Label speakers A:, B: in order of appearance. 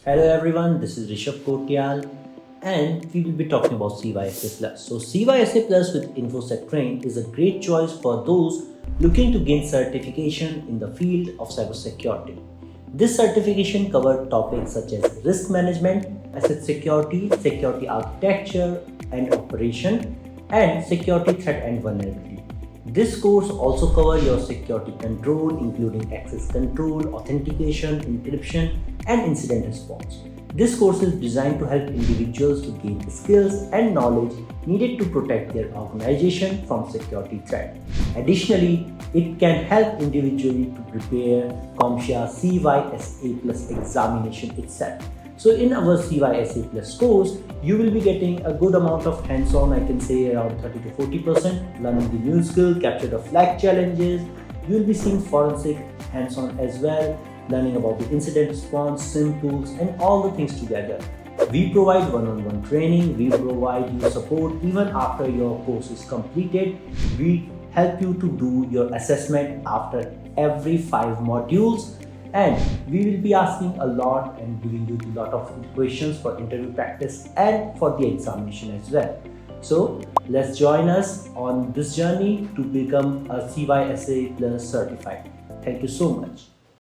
A: Hello everyone, this is 𝐂𝐘𝐒𝐀 and we will be talking about CYSA Plus. So CYSA Plus with InfosecTrain is a great choice for those looking to gain certification in the field of cybersecurity. This certification covers topics such as risk management, asset security, security architecture and operation, and security threat and vulnerability. This course also covers your security control, including access control, authentication, encryption, and incident response. This course is designed to help individuals to gain skills and knowledge needed to protect their organization from security threats. Additionally, it can help individuals to prepare CompTIA CYSA Plus examination itself. So in our CYSA Plus course, you will be getting a good amount of hands-on, I can say around 30 to 40%, learning the new skill, capture the flag challenges. You will be seeing forensic hands-on as well, learning about the incident response, SIM tools, and all the things together. We provide one-on-one training, we provide you support even after your course is completed. We help you to do your assessment after every 5 modules. And we will be asking a lot and giving you a lot of questions for interview practice and for the examination as well. So let's join us on this journey to become a CYSA Plus certified. Thank you so much.